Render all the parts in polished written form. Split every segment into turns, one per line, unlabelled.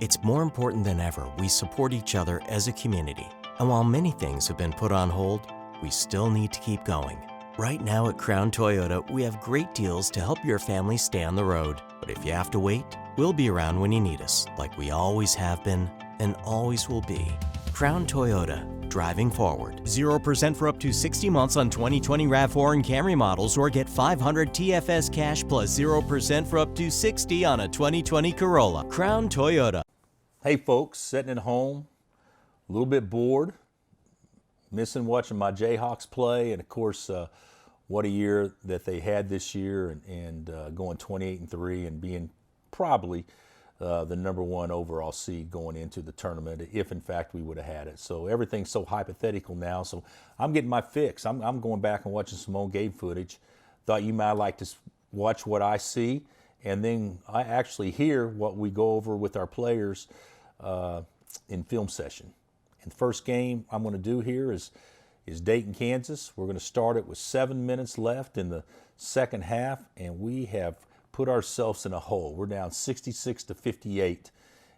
It's more important than ever we support each other as a community. And while many things have been put on hold, we still need to keep going. Right now at Crown Toyota, we have great deals to help your family stay on the road. But if you have to wait, we'll be around when you need us, like we always have been and always will be. Crown Toyota, driving forward. 0% for up to 60 months on 2020 RAV4 and Camry models, or get $500 TFS cash plus 0% for up to 60 on a 2020 Corolla. Crown Toyota.
Hey folks, sitting at home, a little bit bored, missing watching my Jayhawks play, and of course, what a year that they had this year, and going 28-3 and being probably the #1 overall seed going into the tournament, if in fact we would have had it. So everything's so hypothetical now. So I'm getting my fix. I'm going back and watching some old game footage. Thought you might like to watch what I see, and then I actually hear what we go over with our players in film session. And the first game I'm going to do here is Dayton, Kansas. We're going to start it with 7 minutes left in the second half, and we have put ourselves in a hole. We're down 66-58,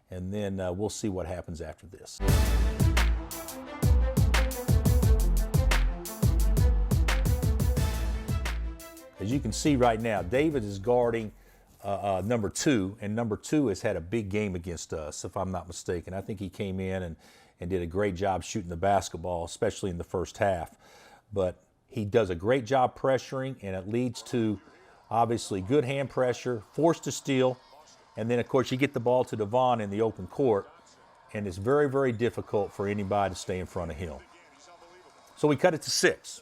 and then we'll see what happens after this. As you can see right now, David is guarding number 2, and number 2 has had a big game against us, if I'm not mistaken. I think he came in and did a great job shooting the basketball, especially in the first half. But he does a great job pressuring, and it leads to, obviously, good hand pressure, forced to steal, and then, of course, you get the ball to Devon in the open court, and it's very, very difficult for anybody to stay in front of him. So we cut it to 6.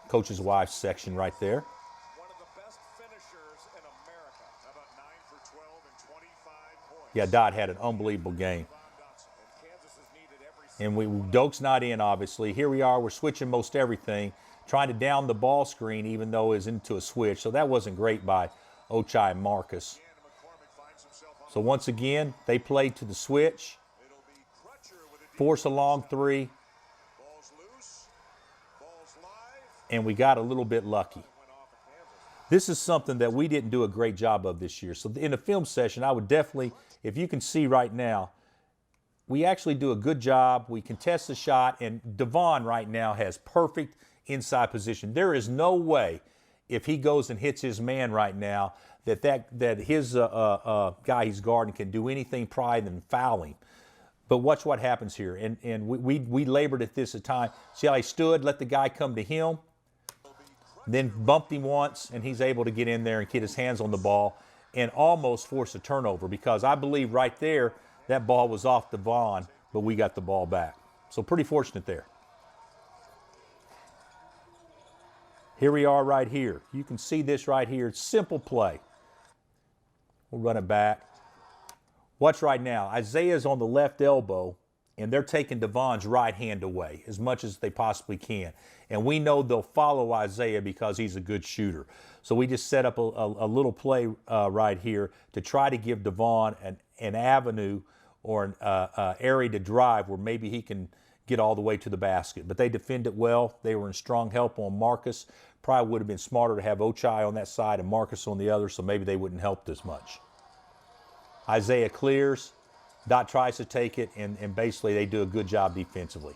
Coach's wife's section right there. Yeah, Dot had an unbelievable game. And Doak's not in, obviously. Here we are, we're switching most everything, trying to down the ball screen even though it's into a switch. So that wasn't great by Ochai and Marcus. So once again, they played to the switch. Force a long 3. And we got a little bit lucky. This is something that we didn't do a great job of this year. So in the film session, I would definitely, if you can see right now, we actually do a good job. We contest the shot, and Devon right now has perfect inside position. There is no way, if he goes and hits his man right now, that his guy he's guarding can do anything probably than foul him. But watch what happens here. And we labored at this at time. See how he stood, let the guy come to him, then bumped him once, and he's able to get in there and get his hands on the ball and almost force a turnover, because I believe right there that ball was off Devon, but we got the ball back. So pretty fortunate there. Here we are right here. You can see this right here. It's simple play. We'll run it back. Watch right now. Isaiah's on the left elbow, and they're taking Devon's right hand away as much as they possibly can. And we know they'll follow Isaiah because he's a good shooter. So we just set up a little play right here to try to give Devon an avenue or an area to drive where maybe he can get all the way to the basket. But they defend it well. They were in strong help on Marcus. Probably would have been smarter to have Ochai on that side and Marcus on the other, so maybe they wouldn't help as much. Isaiah clears. Dot tries to take it, and basically they do a good job defensively.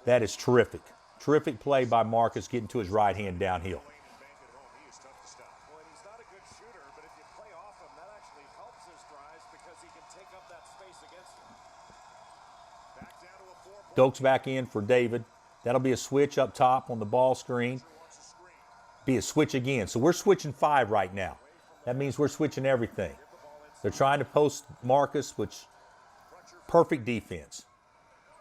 That is terrific. Terrific play by Marcus getting to his right hand downhill. Doak's back in for David. That'll be a switch up top on the ball screen. Be a switch again. So we're switching 5 right now. That means we're switching everything. They're trying to post Marcus, which perfect defense.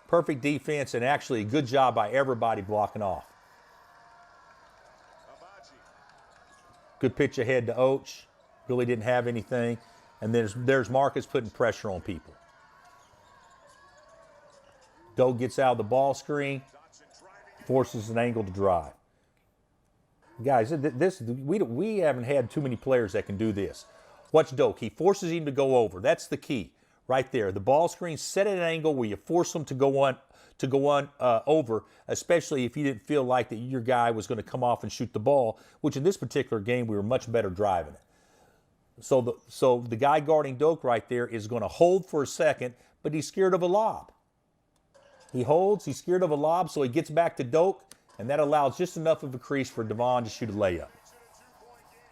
Perfect defense, and actually a good job by everybody blocking off. Good pitch ahead to Och. Really didn't have anything. And there's Marcus putting pressure on people. Doak gets out of the ball screen, forces an angle to drive. Guys, we haven't had too many players that can do this. Watch Doak. He forces him to go over. That's the key right there. The ball screen set at an angle where you force them to go on to go on over, especially if you didn't feel like that your guy was going to come off and shoot the ball, which in this particular game we were much better driving it. So the guy guarding Doak right there is going to hold for a second, but he's scared of a lob. He holds, he's scared of a lob, so he gets back to Doak, and that allows just enough of a crease for Devon to shoot a layup.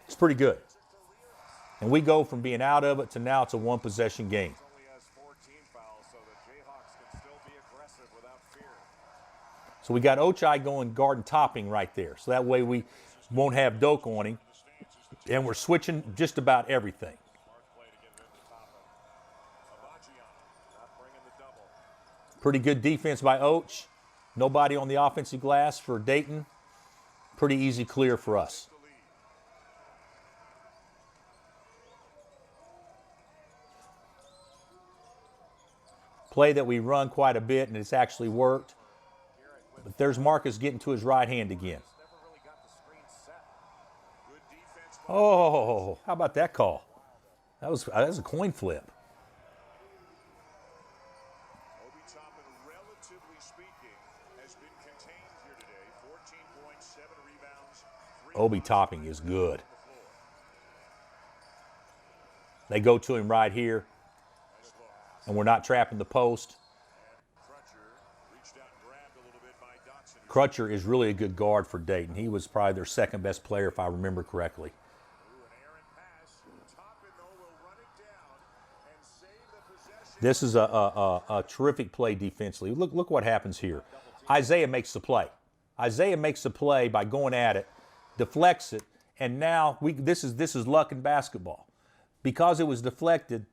It's pretty good. And we go from being out of it to now it's a one-possession game. So we got Ochai going guarding Topping right there. So that way we won't have Doak on him. And we're switching just about everything. Pretty good defense by Och. Nobody on the offensive glass for Dayton. Pretty easy clear for us. Play that we run quite a bit, and it's actually worked. But there's Marcus getting to his right hand again. Oh, how about that call? That was a coin flip. Obi Topping is good. They go to him right here, and we're not trapping the post. Crutcher is really a good guard for Dayton. He was probably their second best player, if I remember correctly. This is a terrific play defensively. Look what happens here. Isaiah makes the play. Isaiah makes the play by going at it, deflects it, and now this is luck in basketball. Because it was deflected,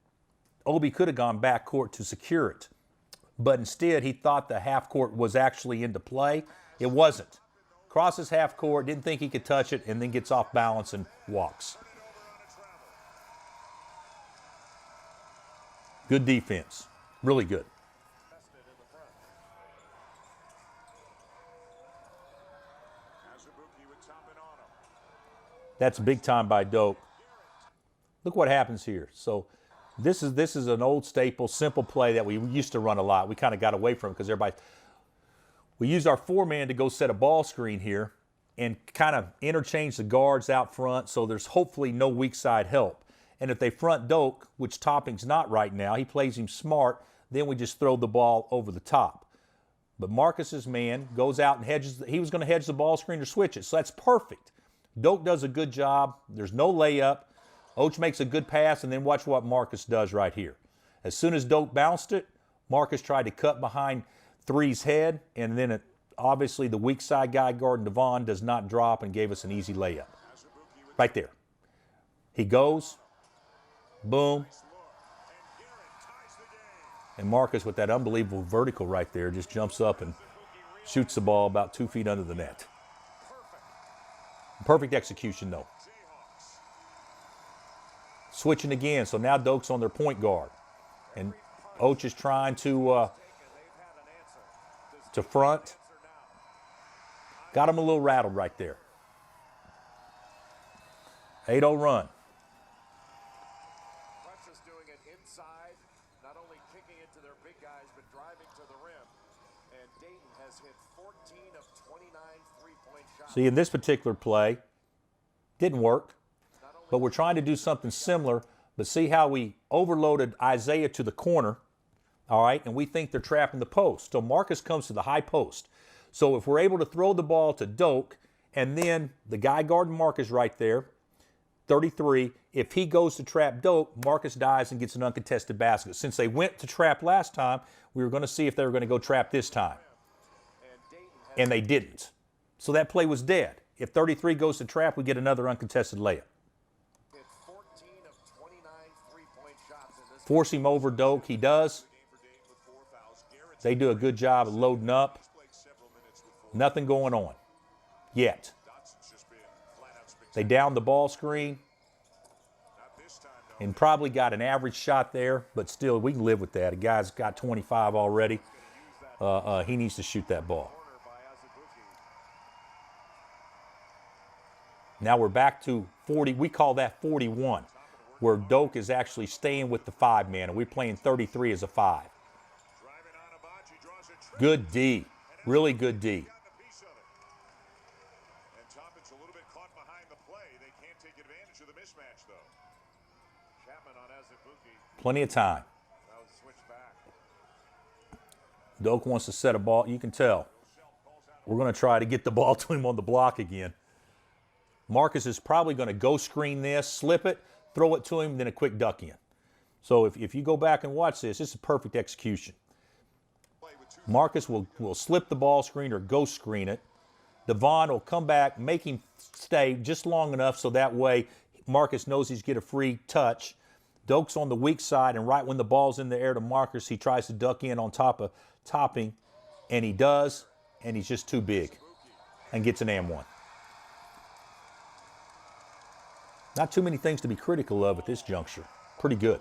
Obi could have gone backcourt to secure it. But instead, he thought the half court was actually into play. It wasn't. Crosses half court, didn't think he could touch it, and then gets off balance and walks. Good defense. Really good. That's big time by Doak. Look what happens here. So this is an old staple, simple play that we used to run a lot. We kind of got away from it because we used our four-man to go set a ball screen here and kind of interchange the guards out front so there's hopefully no weak side help. And if they front Doak, which Topping's not right now, he plays him smart, then we just throw the ball over the top. But Marcus's man goes out and hedges. He was going to hedge the ball screen or switch it, so that's perfect. Doak does a good job. There's no layup. Och makes a good pass, and then watch what Marcus does right here. As soon as Doak bounced it, Marcus tried to cut behind Three's head, and then obviously the weak side guy guarding Devon does not drop and gave us an easy layup. Right there. He goes. Boom. And Marcus, with that unbelievable vertical right there, just jumps up and shoots the ball about 2 feet under the net. Perfect execution, though. Switching again, so now Doak's on their point guard. And Och is trying to front. Got him a little rattled right there. 8-0 run. See, in this particular play, didn't work, but we're trying to do something similar, but see how we overloaded Isaiah to the corner, all right, and we think they're trapping the post. So Marcus comes to the high post. So if we're able to throw the ball to Doak, and then the guy guarding Marcus right there, 33, if he goes to trap Doak, Marcus dives and gets an uncontested basket. Since they went to trap last time, we were going to see if they were going to go trap this time. And they didn't. So that play was dead. If 33 goes to trap, we get another uncontested layup. Force him over Doak. He does. They do a good job of loading up. Nothing going on yet. They downed the ball screen and probably got an average shot there, but still, we can live with that. A guy's got 25 already. He needs to shoot that ball. Now we're back to 40. We call that 41, where Doak is actually staying with the 5-man, and we're playing 33 as a 5. Good D. Really good D.
And Toppin's a little bit caught behind the play. They can't take advantage of the mismatch, though. Chapman on Azubuike.
Plenty of time.
Now switch back.
Doak wants to set a ball. You can tell. We're going to try to get the ball to him on the block again. Marcus is probably going to go screen this, slip it, throw it to him, then a quick duck in. So if you go back and watch this, this is perfect execution. Marcus will slip the ball screen or go screen it. Devon will come back, make him stay just long enough so that way Marcus knows he's get a free touch. Doak's on the weak side, and right when the ball's in the air to Marcus, he tries to duck in on top of Topping, and he does, and he's just too big and gets an and one. Not too many things to be critical of at this juncture. Pretty good.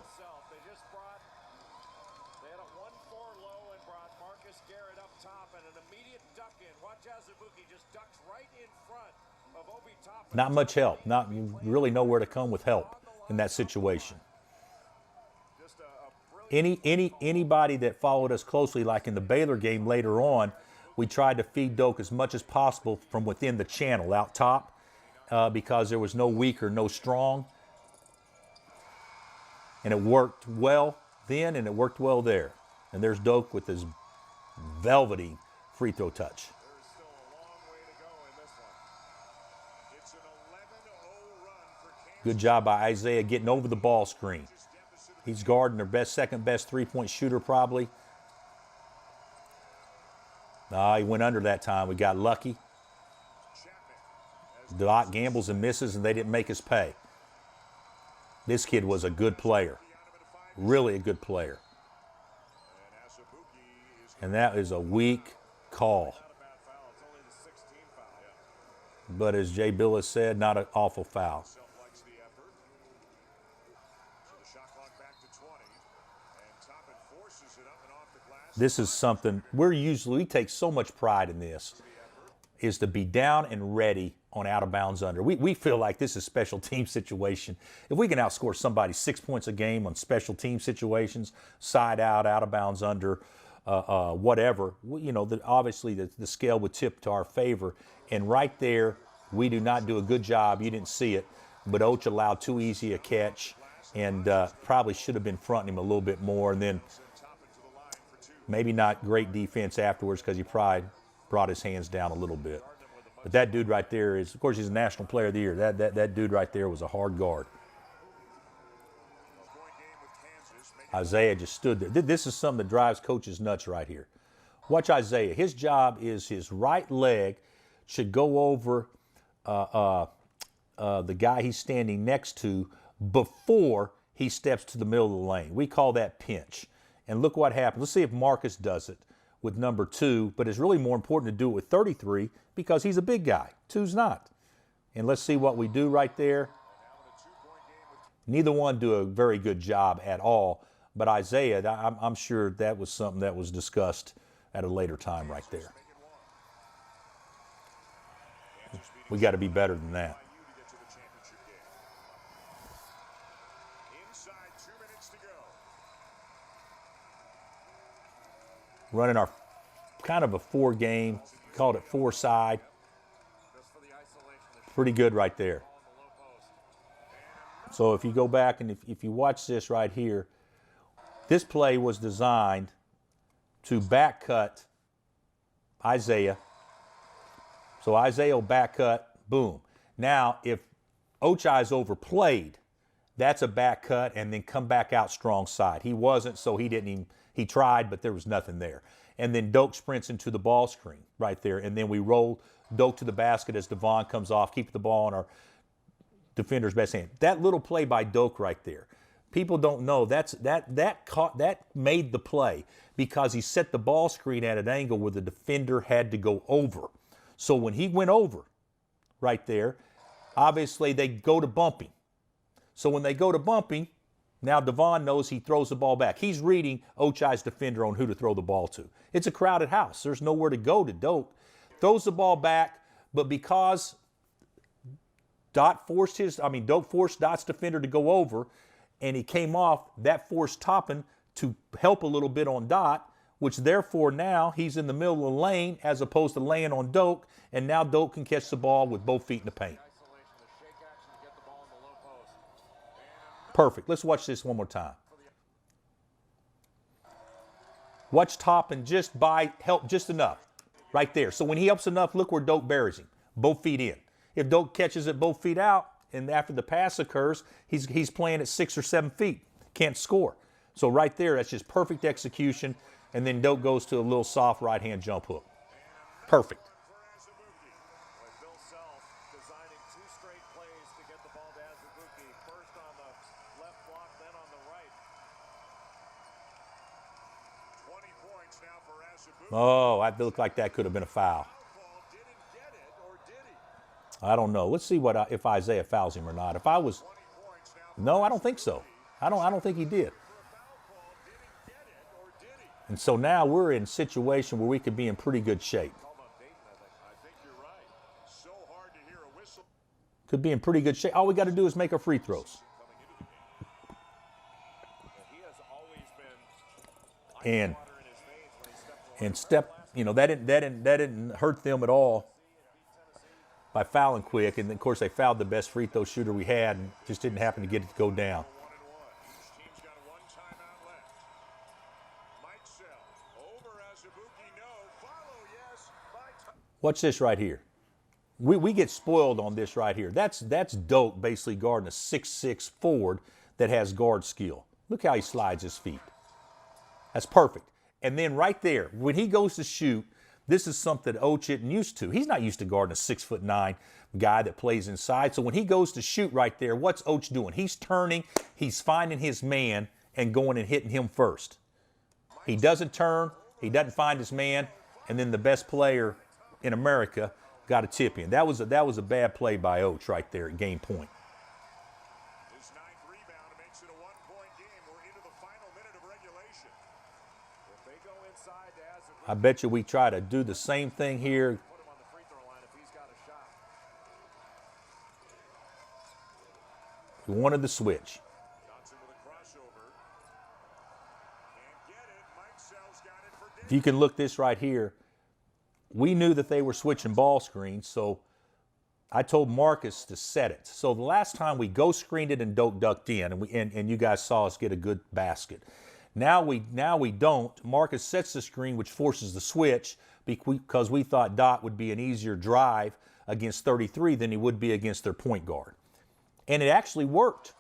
They had a 1-4 low and brought Marcus Garrett up top and an immediate duck in. Watch Azubuike just ducks right in front of Obi Toppin.
Not much help. Not really nowhere to come with help in that situation. Anybody that followed us closely, like in the Baylor game later on, we tried to feed Doak as much as possible from within the channel out top because there was no weak or no strong. And it worked well then, and it worked well there. And there's Doak with his velvety free throw touch.
There's still a long way to go in this one. It's an 11-0 run for Kansas.
Good job by Isaiah getting over the ball screen. He's guarding their second best three-point shooter probably. He went under that time. We got lucky. Doc gambles and misses, and they didn't make us pay. This kid was a good player. Really a good player. And that is a weak call. But as Jay Billis said, not an awful foul. This is something we take so much pride in this, is to be down and ready on out of bounds under. We feel like this is a special team situation. If we can outscore somebody 6 points a game on special team situations, side out of bounds under, whatever, obviously the scale would tip to our favor. And right there, we do not do a good job. You didn't see it, but Och allowed too easy a catch and probably should have been fronting him a little bit more. And then maybe not great defense afterwards because he probably brought his hands down a little bit. But that dude right there is, of course, he's a National Player of the Year. That dude right there was a hard guard. Isaiah just stood there. This is something that drives coaches nuts right here. Watch Isaiah. His job is his right leg should go over the guy he's standing next to before he steps to the middle of the lane. We call that pinch. And look what happens. Let's see if Marcus does it with number 2, but it's really more important to do it with 33 because he's a big guy. 2's not. And let's see what we do right there. Neither one do a very good job at all, but Isaiah, I'm sure that was something that was discussed at a later time right there. We got to be better than that. Running our kind of a 4-game, called it 4-side. Pretty good right there. So if you go back and if you watch this right here, this play was designed to back cut Isaiah. So Isaiah will back cut, boom. Now, if Ochai's overplayed, that's a back cut and then come back out strong side. He wasn't, so he didn't even. He tried, but there was nothing there. And then Doak sprints into the ball screen right there. And then we roll Doak to the basket as Devon comes off, keep the ball in our defender's best hand. That little play by Doak right there. People don't know that made the play because he set the ball screen at an angle where the defender had to go over. So when he went over right there, obviously they go to bumping. So when they go to bumping, now Devon knows he throws the ball back. He's reading Ochai's defender on who to throw the ball to. It's a crowded house. There's nowhere to go to Doak. Throws the ball back, but because Doak forced Dot's defender to go over, and he came off, that forced Toppin to help a little bit on Dot. which therefore now he's in the middle of the lane as opposed to laying on Doak, and now Doak can catch the ball with both feet in the paint. Perfect. Let's watch this one more time. Watch Toppin just help just enough right there. So when he helps enough, look where Doak buries him, both feet in. If Doak catches it both feet out, and after the pass occurs, he's playing at 6 or 7 feet, can't score. So right there, that's just perfect execution, and then Doak goes to a little soft right-hand jump hook. Perfect.
Bill Self designing 2 straight plays to get the ball to Azubuike. First on the left block, then on the right. 20 points now for Azubuike.
Oh, that looked like that could have been a foul.
Didn't get it, or did he?
I don't know. Let's see if Isaiah fouls him or not. If I was, no, I don't think so. I don't think he did. And so now we're in a situation where we could be in pretty good shape.
I think you're right. So hard to hear a whistle.
Could be in pretty good shape. All we got to do is make our free throws.
He has always been
And
water in his veins when he stepped away.
and step, that didn't hurt them at all by fouling quick. And of course they fouled the best free throw shooter we had and just didn't happen to get it to go down.
1-1. Each team's got 1 timeout left. Mike Sell over Azubuike. No. Follow, yes. By
Watch this right here. We get spoiled on this right here. That's Doak basically guarding a 6'6" forward that has guard skill. Look how he slides his feet. That's perfect. And then right there, when he goes to shoot, this is something Oach isn't used to. He's not used to guarding a 6'9" guy that plays inside. So when he goes to shoot right there, what's Oach doing? He's turning, he's finding his man and going and hitting him first. He doesn't turn, he doesn't find his man, and then the best player in America got a tip in. That was a bad play by Oach right there at game point.
his 9th rebound makes it a 1-point game. We're into the final minute of regulation. If they go inside to Azubuike,
I bet you we try to do the same thing here.
put him on the free throw line if he's got a shot.
We wanted the switch.
Johnson with a crossover. Can't get it. Mike Sell's got it for
If you can look this right here, we knew that they were switching ball screens, so I told Marcus to set it. So the last time we go screened it and Doak ducked in, and you guys saw us get a good basket. Now we don't. Marcus sets the screen, which forces the switch because we thought Dot would be an easier drive against 33 than he would be against their point guard. And it actually worked.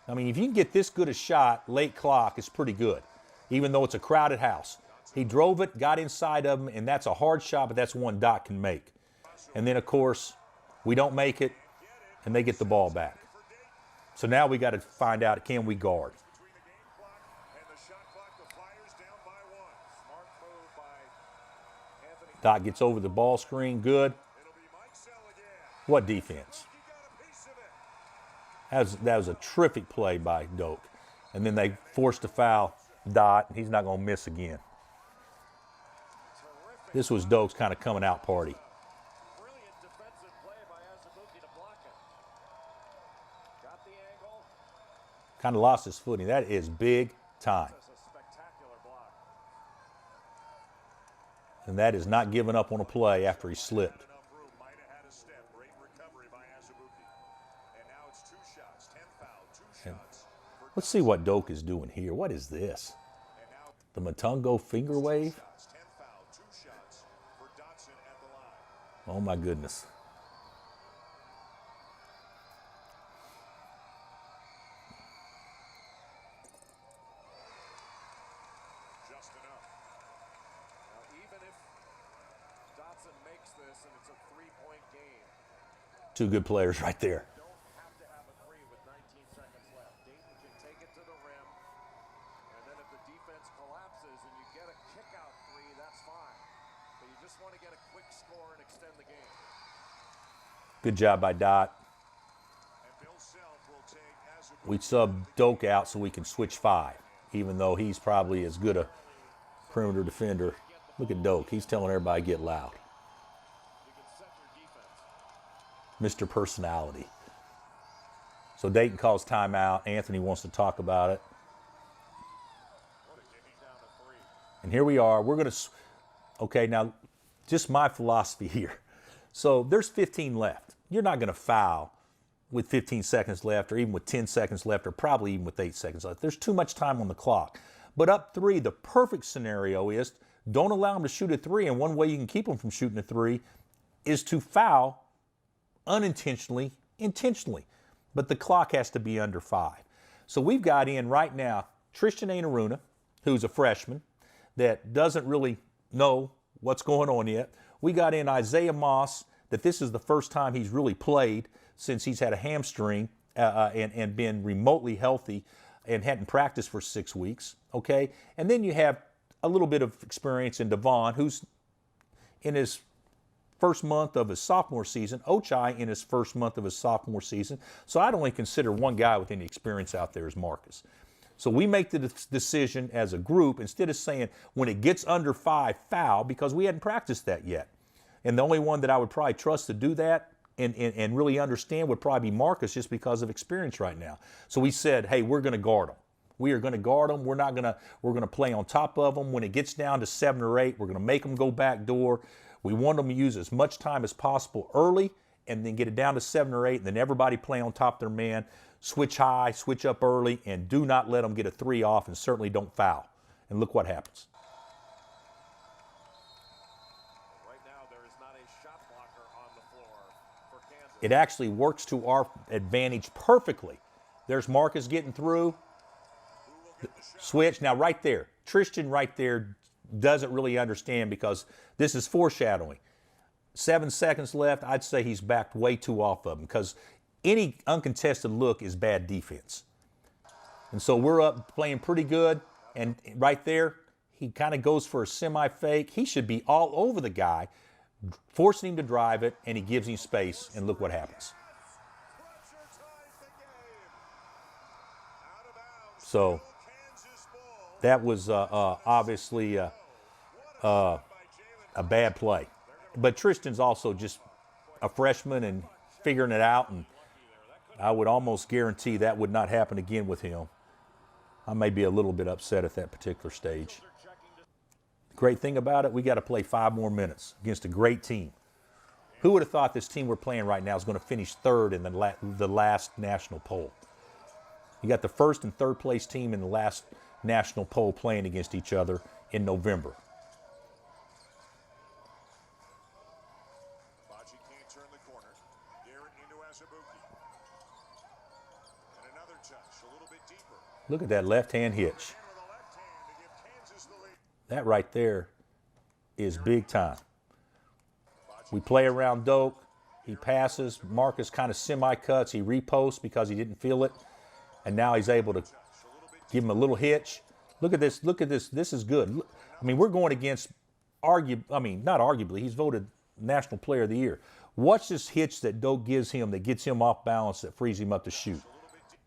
I mean, if you can get this good a shot late clock, it's pretty good, even though it's a crowded house. He drove it, got inside of him, and that's a hard shot, but that's one Dot can make. And then, of course, we don't make it, and they get the ball back. So now we got to find out, can we guard?
between the game clock and the shot clock. The Flyers down by 1. Smart move by Anthony.
Dot gets over the ball screen, good.
It'll be Mike Sell again.
What defense?
He got a piece of it.
That was a terrific play by Doak. And then they forced a foul Dot, and he's not going to miss again. This was Doak's kind of coming out party.
Brilliant defensive play by Azubuike to block it. Got the angle.
Kind of lost his footing. That is big time.
That's a spectacular block.
And that is not giving up on a play after he slipped.
Enough room. Might have had a step. Great recovery by Azubuike. And now it's 2 shots. 10 foul. 2 shots.
Let's see what Doak is doing here. What is this?
And now
The Matungo finger wave?
shots. 10 foul. 2 shots for Dotson at the line.
Oh my goodness.
Just enough. Now, even if Dotson makes this and it's a 3-point game,
2 good players right there.
don't have to have a 3 with 19 seconds left. Dayton can take it to the rim, and then if the defense collapses and you get a kick-out 3, that's fine. But you just want to get a quick score and extend the game.
Good job by Dot.
And Bill Self will take Azubuike.
We sub Doak out so we can switch 5, even though he's probably as good a perimeter defender. Look at Doak. He's telling everybody get loud.
You can set your defense.
Mr. Personality. So Dayton calls timeout. Anthony wants to talk about it.
What a game. He's down to 3.
And here we are. We're going to, okay, now just my philosophy here. So there's 15 left. You're not going to foul with 15 seconds left or even with 10 seconds left or probably even with 8 seconds left. There's too much time on the clock. But up 3, the perfect scenario is don't allow them to shoot a 3, and one way you can keep them from shooting a 3 is to foul unintentionally, intentionally. But the clock has to be under 5. So we've got in right now Tristan Anaruna, who's a freshman that doesn't really know what's going on yet. We got in Isaiah Moss, that this is the first time he's really played since he's had a hamstring and been remotely healthy and hadn't practiced for 6 weeks, okay? And then you have a little bit of experience in Devon, who's in his first month of his sophomore season, Ochai in his first month of his sophomore season. So I'd only consider one guy with any experience out there as Marcus. So we make the decision as a group, instead of saying when it gets under 5, foul, because we hadn't practiced that yet. And the only one that I would probably trust to do that and really understand would probably be Marcus, just because of experience right now. So we said, hey, we're going to guard them. We are going to guard them. We're going to play on top of them. When it gets down to 7 or 8, we're going to make them go back door. We want them to use as much time as possible early and then get it down to 7 or 8, and then everybody play on top of their man, switch high, switch up early, and do not let them get a 3 off, and certainly don't foul. And look what happens.
Right now, there is not a shot blocker on the floor for Kansas.
It actually works to our advantage perfectly. There's Marcus getting through. Switch. Now right there, Tristan right there doesn't really understand, because this is foreshadowing. 7 seconds left. I'd say he's backed way too off of him, because any uncontested look is bad defense. And so we're up playing pretty good. And right there, he kind of goes for a semi-fake. He should be all over the guy, forcing him to drive it, and he gives him space, and look what happens. So that was obviously a bad play. But Tristan's also just a freshman and figuring it out, and I would almost guarantee that would not happen again with him. I may be a little bit upset at that particular stage. Great thing about it, we got to play 5 more minutes against a great team. Who would have thought this team we're playing right now is going to finish 3rd in the last national poll? You got the 1st and 3rd place team in the last national poll playing against each other in November. Look at that left-hand hitch. That right there is big time. We play around Doak. He passes. Marcus kind of semi-cuts. He reposts because he didn't feel it. And now he's able to give him a little hitch. Look at this. Look at this. This is good. I mean, we're going against not arguably. He's voted National Player of the Year. Watch this hitch that Doak gives him that gets him off balance, that frees him up to shoot.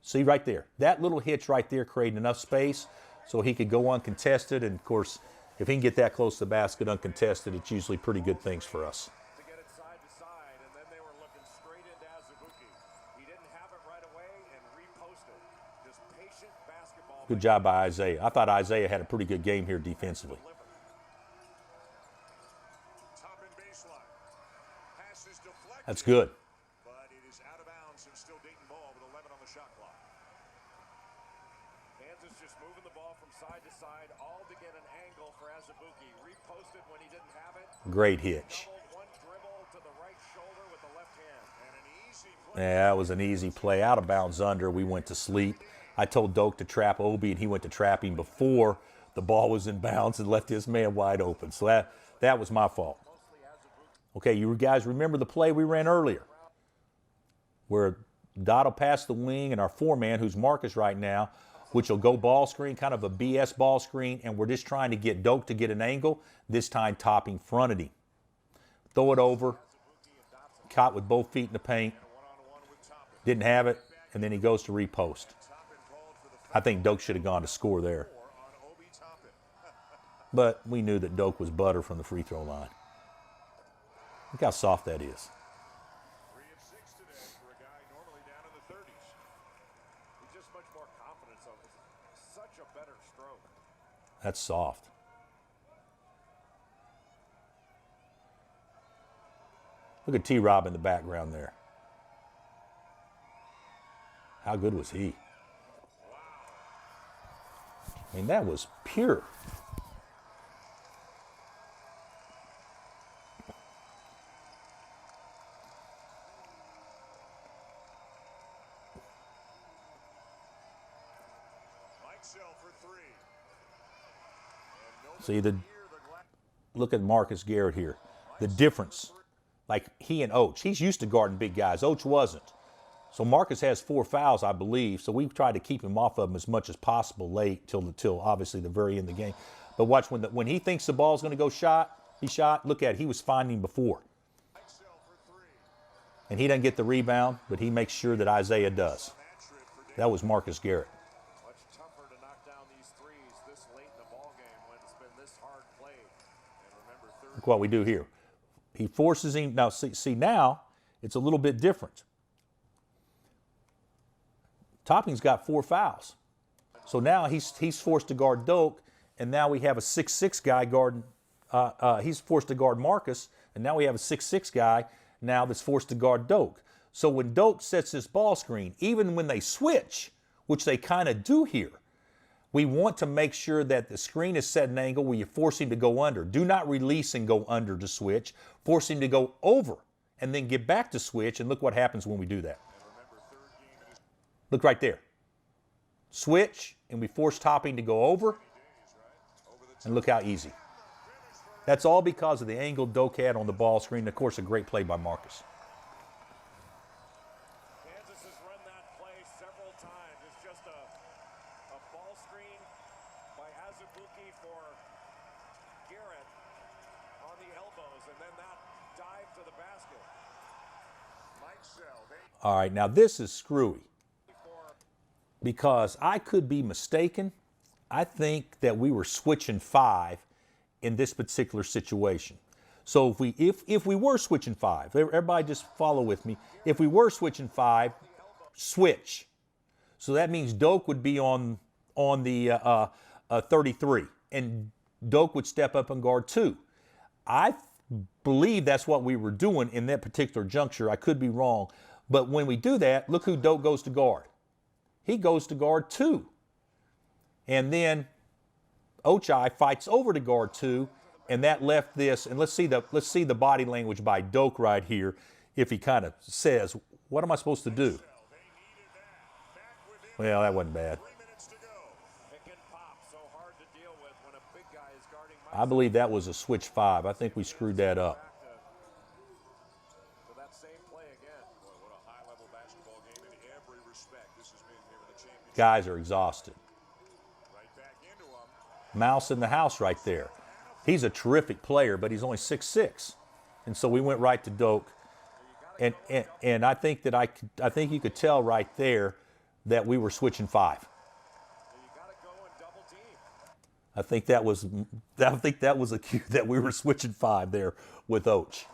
See right there. That little hitch right there created enough space so he could go uncontested. And, of course, if he can get that close to the basket uncontested, it's usually pretty good things for us.
To get it side to side, and then they were looking straight into Azubuike. He didn't have it right away and reposted. Just patient basketball.
Good job by Isaiah. I thought Isaiah had a pretty good game here defensively.
Top and baseline. Pass is deflected.
That's good.
But it is out of bounds, and still Dayton ball with 11 on the shot clock. Kansas just moving the ball from side to side, all to get an angle for Azubuike. Reposted when he didn't have it.
Great hitch.
One dribble to the right shoulder with the left hand. And an easy play.
Yeah, that was an easy play. Out of bounds under. We went to sleep. I told Doak to trap Obi, and he went to trap him before the ball was in bounds and left his man wide open. So that was my fault. Okay, you guys remember the play we ran earlier where Dotto passed the wing, and our 4-man, who's Marcus right now, which will go ball screen, kind of a BS ball screen, and we're just trying to get Doak to get an angle, this time topping fronted him. Throw it over, caught with both feet in the paint, didn't have it, and then he goes to repost. I think Doak should have gone to score there. But we knew that Doak was butter from the free throw line. Look how soft that is.
3 of 6 today for a guy normally down in the 30s. He's just much more confident, so it's such a better stroke.
That's soft. Look at T-Rob in the background there. How good was he? I mean, that was pure. See, look at Marcus Garrett here. The difference, like he and Oach. He's used to guarding big guys. Oach wasn't. So Marcus has 4 fouls, I believe. So we've tried to keep him off of him as much as possible late till obviously the very end of the game. But watch, when he thinks the ball's going to go be shot, look at it. He was finding before. And he doesn't get the rebound, but he makes sure that Isaiah does. That was Marcus Garrett. Look what we do here. He forces him. Now, see now it's a little bit different. Topping's got 4 fouls. So now he's forced to guard Doak, and now we have a 6'6" guy guarding. He's forced to guard Marcus, and now we have a 6'6" guy now that's forced to guard Doak. So when Doak sets this ball screen, even when they switch, which they kind of do here, we want to make sure that the screen is set at an angle where you force him to go under. Do not release and go under to switch. Force him to go over and then get back to switch, and look what happens when we do that. Look right there. Switch, and we force Topping to go over, and look how easy. That's all because of the angle Doak had on the ball screen. And of course, a great play by Marcus.
Kansas has run that play several times. It's just a ball screen by Azubuike for Garrett on the elbows, and then that dive to the basket.
All right, now this is screwy because I could be mistaken. I think that we were switching 5 in this particular situation. So if we were switching 5, everybody just follow with me. If we were switching 5, switch. So that means Doak would be on the 33, and Doak would step up and guard 2. I believe that's what we were doing in that particular juncture. I could be wrong. But when we do that, look who Doak goes to guard. He goes to guard 2. And then Ochai fights over to guard 2, and that left this. And let's see the body language by Doak right here. If he kind of says, "What am I supposed to do?" Well, that wasn't bad. I believe that was a switch 5. I think we screwed that up. Guys are exhausted. Mouse in the house right there. He's a terrific player, but he's only 6'6", and so we went right to Doak, and I think that I think you could tell right there that we were switching 5. I think that was a cue that we were switching 5 there with Oach.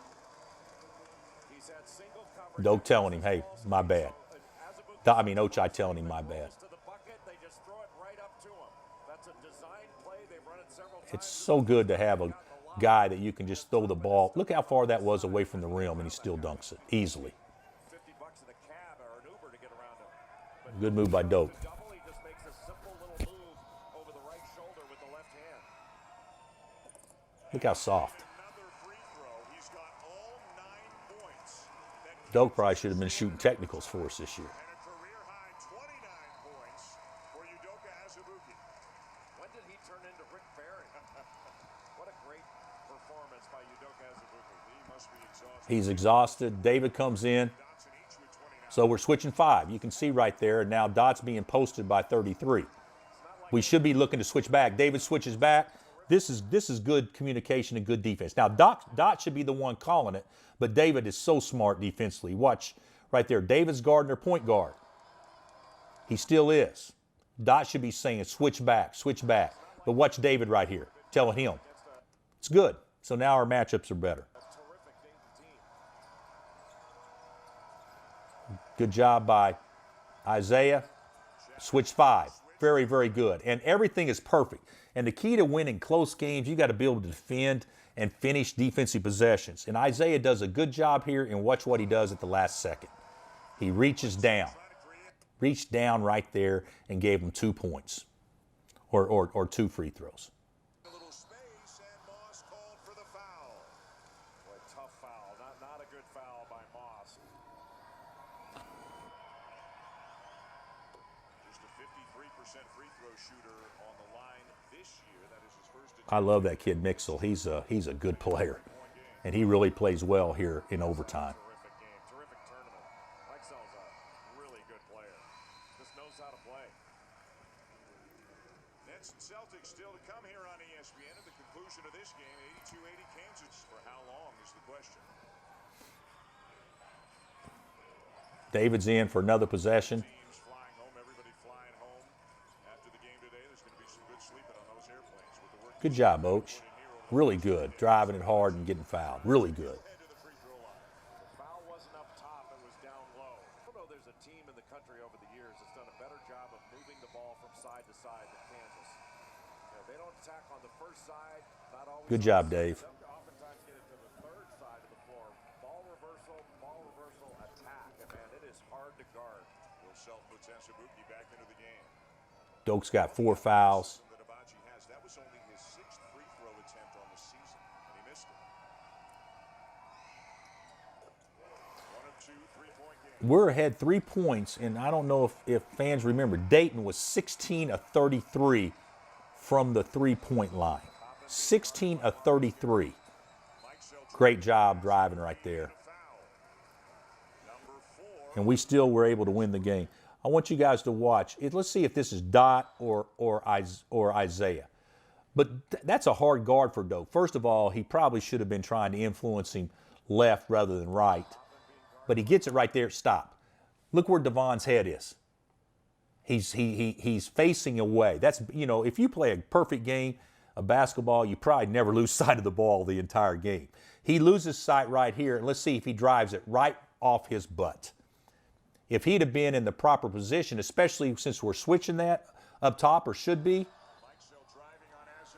Doak telling him, "Hey, my bad." Ochai telling him, "My bad." It's so good to have a guy that you can just throw the ball. Look how far that was away from the rim, and he still dunks it easily. Good move by Doak. Look how soft. Doak probably should have been shooting technicals for us this year. He's exhausted. David comes in. So we're switching 5. You can see right there. Now Dot's being posted by 33. We should be looking to switch back. David switches back. This is good communication and good defense. Now Dot should be the one calling it, but David is so smart defensively. Watch right there. David's guarding their point guard. He still is. Dot should be saying switch back, switch back. But watch David right here telling him. It's good. So now our matchups are better. Good job by Isaiah. Switch 5. Very, very good. And everything is perfect. And the key to winning close games, you got to be able to defend and finish defensive possessions. And Isaiah does a good job here, and watch what he does at the last second. He reached down right there and gave him 2 points or 2 free throws.
A little space, and Moss called for the foul. Boy, tough foul. Not a good foul by Moss. Just a 53% free throw shooter on the line this year. That is his first.
I love that kid Mixel. He's a good player, and he really plays well here in overtime.
Terrific game, terrific tournament. Mixell's a really good player. Just knows how to play. Nets and Celtics still to come here on ESPN at the conclusion of this game. 82-80 Kansas. For how long is the question?
David's in for another possession.
Teams flying home, everybody flying home. After the game today, there's going to be some good sleeping on those airplanes. With the work
Good job, Oach. Really good. Driving it hard and getting fouled. Really good.
head to the free throw line. The foul wasn't up top, it was down low. I don't know there's a team in the country over the years that's done a better job of moving the ball from side to side than Kansas. You know, they don't attack on the first side, not always.
Good job, Dave.
They'll oftentimes get it to the third side of the floor. Ball reversal, attack. And man, it is hard to guard. Will Self puts Asabuki back into the game.
Doak's got 4 fouls.
That Abachi has. That was only his 6th free throw attempt on the season, and he missed it. 1 of 2 3-point game.
We're ahead 3 points, and I don't know if fans remember, Dayton was 16 of 33 from the 3-point line. 16 of 33. Great job driving right there. And we still were able to win the game. I want you guys to watch it. Let's see if this is Dot or Isaiah. But that's a hard guard for Doak. First of all, he probably should have been trying to influence him left rather than right. But he gets it right there. Stop. Look where Devon's head is. He's facing away. That's, you know, if you play a perfect game of basketball, you probably never lose sight of the ball the entire game. He loses sight right here, and let's see if he drives it right off his butt. If he'd have been in the proper position, especially since we're switching that up top, or should be,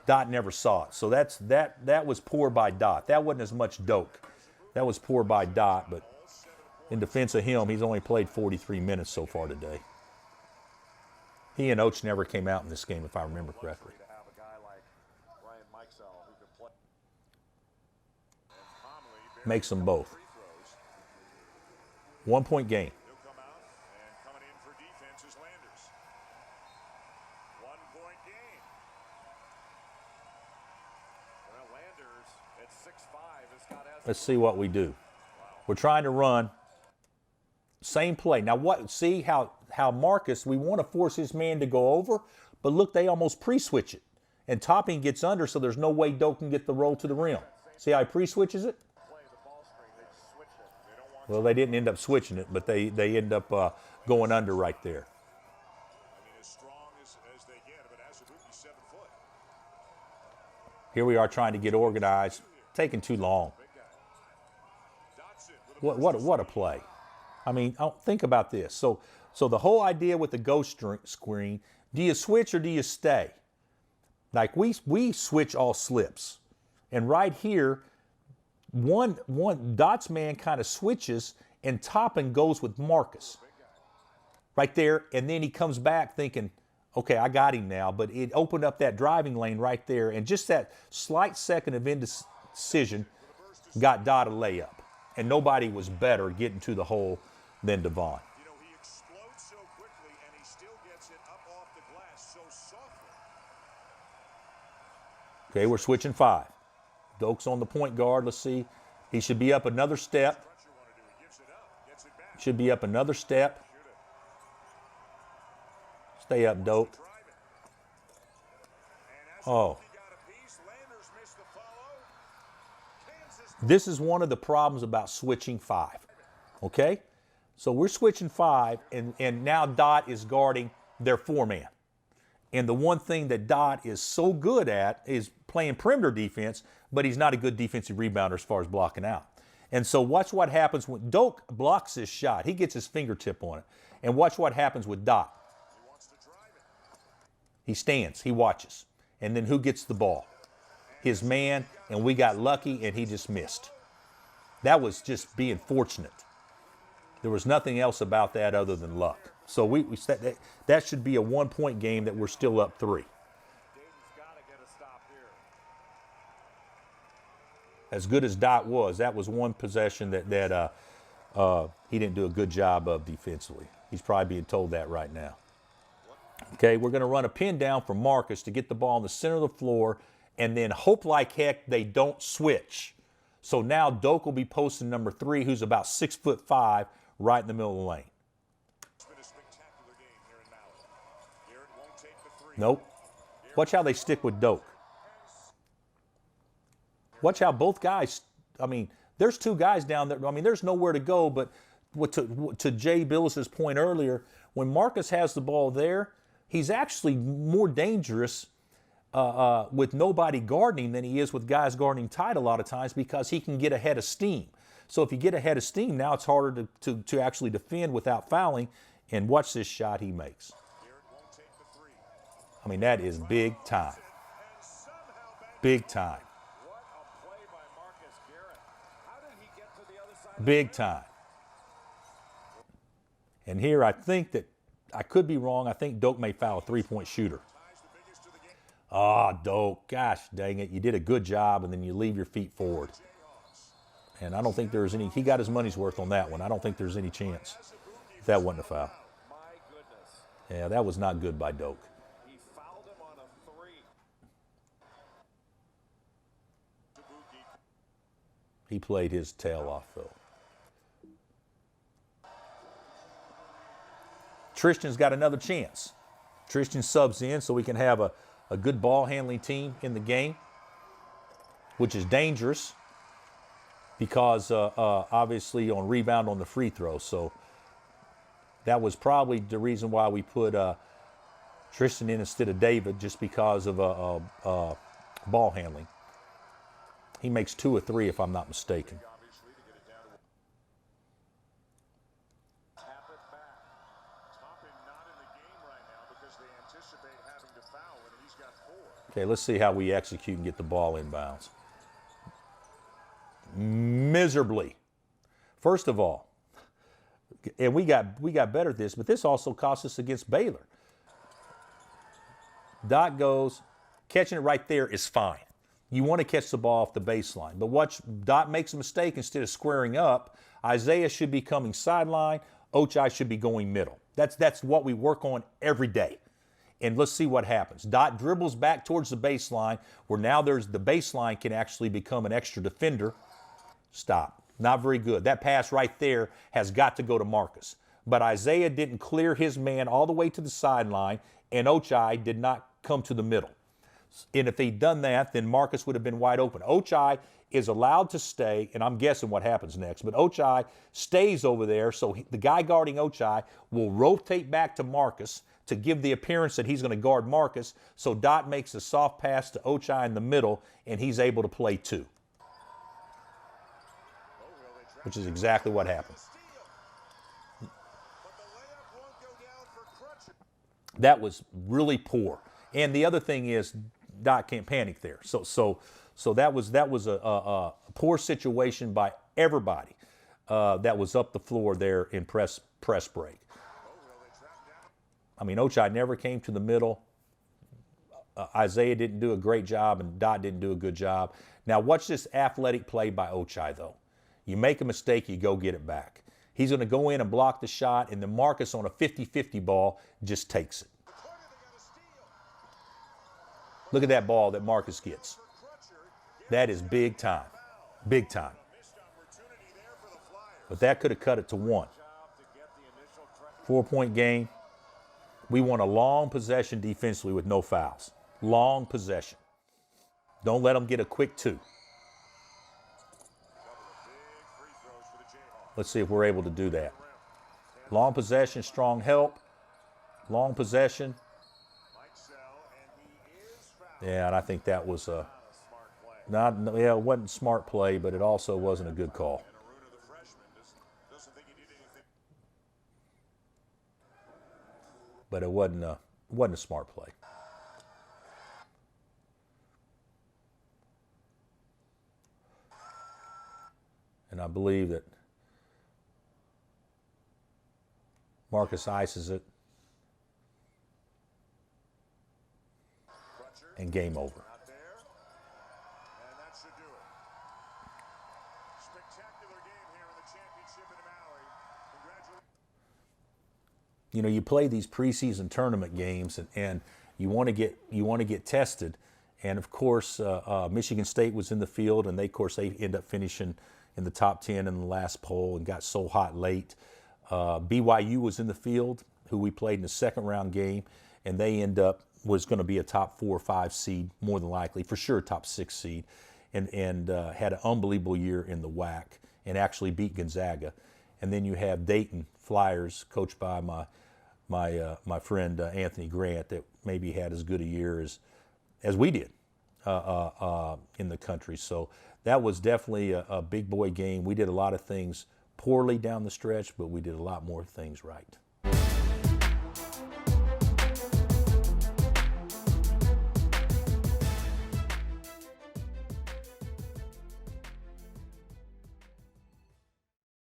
Dot never saw it. So that was poor by Dot. That wasn't as much Doak. That was poor by Dot, but in defense of him, he's only played 43 minutes so far today. He and Oach never came out in this game, if I remember correctly.
To have a guy like Ryan Mixell who can play. And Conley
Makes them both.
free throws.
1 point game.
He'll come out, and coming in for defense is Landers. 1 point game. Well, Landers at 6'5" has got
Let's see what we do. We're trying to run. Same play. Now what? See how Marcus, we want to force his man to go over, but look, they almost pre-switch it. And Topping gets under, so there's no way Doak can get the roll to the rim. See how he pre-switches it?
play the ball screen. They switch it. They don't want
Well, they didn't end up switching it, but they end up going under right there.
I mean, as strong as they get, but Asabuki's 7 foot.
Here we are trying to get organized. Taking too long.
Big guy. Dotson with a
What a play. I mean, think about this. So the whole idea with the ghost screen, do you switch or do you stay? Like we switch all slips. And right here, one Dot's man kind of switches and Toppin goes with Marcus. Right there, and then he comes back thinking, okay, I got him now, but it opened up that driving lane right there, and just that slight second of indecision got Dot a layup. And nobody was better getting to the hole than Devon.
You know, he explodes so quickly, and he still gets it up off the glass so softly.
Okay, we're switching 5. Doak's on the point guard. Let's see. He should be up another step.
What you want to do, he gives it up, gets it back.
Should be up another step. Stay up, Doak.
Driving. And as
Oh.
he got a piece, Landers missed the follow. Kansas
This is one of the problems about switching 5. Okay? So we're switching 5, and now Dot is guarding their 4-man. And the one thing that Dot is so good at is playing perimeter defense, but he's not a good defensive rebounder as far as blocking out. And so watch what happens when Doak blocks his shot. He gets his fingertip on it. And watch what happens with Dot.
wants to drive it.
He stands. He watches. And then who gets the ball? his man, and we got lucky, and he just missed. That was just being fortunate. There was nothing else about that other than luck. So we said that should be a 1-point game that we're still up 3.
Dayton's got to get a stop here.
As good as Dot was, that was one possession that he didn't do a good job of defensively. He's probably being told that right now. Okay, we're going to run a pin down for Marcus to get the ball in the center of the floor and then hope like heck they don't switch. So now Doak will be posting number 3, who's about 6'5", right in the middle of the lane.
It's been a spectacular game here in Mallett. Garrett won't take the 3.
Nope. Watch how they stick with Doak. Watch how both guys, I mean, there's 2 guys down there. I mean, there's nowhere to go, but to Jay Billis's point earlier, when Marcus has the ball there, he's actually more dangerous with nobody guarding than he is with guys guarding tight a lot of times because he can get ahead of steam. So if you get ahead of steam, now it's harder to actually defend without fouling. And watch this shot he makes. I mean, that is big time. Big time.
What a play by Marcus Garrett. How did he get to the other side?
Big time. And here I think that, I could be wrong, I think Doak may foul a 3-point shooter. Ah, Doak, gosh dang it, you did a good job and then you leave your feet forward. And I don't think there's any, he got his money's worth on that one. I don't think there's any chance if that wasn't a foul.
My goodness.
Yeah, that was not good by Doak.
He fouled him on a 3.
He played his tail off though. Tristan's got another chance. Tristan subs in so we can have a good ball handling team in the game, which is dangerous because obviously on rebound on the free throw. So that was probably the reason why we put Tristan in instead of David, just because of ball handling. He makes 2 or 3 if I'm not mistaken. Okay, let's see how we execute and get the ball inbounds. Miserably. First of all, and we got better at this, but this also cost us against Baylor. Dot goes, catching it right there is fine. You want to catch the ball off the baseline. But watch, Dot makes a mistake. Instead of squaring up, Isaiah should be coming sideline. Ochai should be going middle. That's what we work on every day. And let's see what happens. Dot dribbles back towards the baseline, where now the baseline can actually become an extra defender. Stop. Not very good. That pass right there has got to go to Marcus. But Isaiah didn't clear his man all the way to the sideline, and Ochai did not come to the middle. And if he'd done that, then Marcus would have been wide open. Ochai is allowed to stay, and I'm guessing what happens next, but Ochai stays over there, so the guy guarding Ochai will rotate back to Marcus to give the appearance that he's going to guard Marcus, so Dot makes a soft pass to Ochai in the middle, and he's able to play 2. Which is exactly what happened. That was really poor. And the other thing is, Dot can't panic there. So that was a poor situation by everybody that was up the floor there in press break. I mean, Ochai never came to the middle. Isaiah didn't do a great job, and Dot didn't do a good job. Now watch this athletic play by Ochai, though. You make a mistake, you go get it back. He's going to go in and block the shot, and then Marcus on a 50-50 ball just takes it. Look at that ball that Marcus gets. That is big time. Big time. But that could have cut it to 1. 4-point game. We want a long possession defensively with no fouls. Long possession. Don't let them get a quick 2. Let's see if we're able to do that. Long possession, strong help. Long possession. Yeah, and I think that was it wasn't a smart play, but it also wasn't a good call. But it wasn't a smart play. And I believe that Marcus ices it. And game over.
Out there, and that should do it. Spectacular game here in the championship in Maui. Congratulations.
You know, you play these preseason tournament games, and you want to get tested. And of course, Michigan State was in the field, and they end up finishing in the top 10 in the last poll and got so hot late. BYU was in the field, who we played in the second round game, and they was going to be a top 4 or 5 seed, more than likely, for sure top 6 seed, and had an unbelievable year in the WAC and actually beat Gonzaga. And then you have Dayton Flyers, coached by my friend Anthony Grant, that maybe had as good a year as we did in the country. So that was definitely a big boy game. We did a lot of things poorly down the stretch, but we did a lot more things right.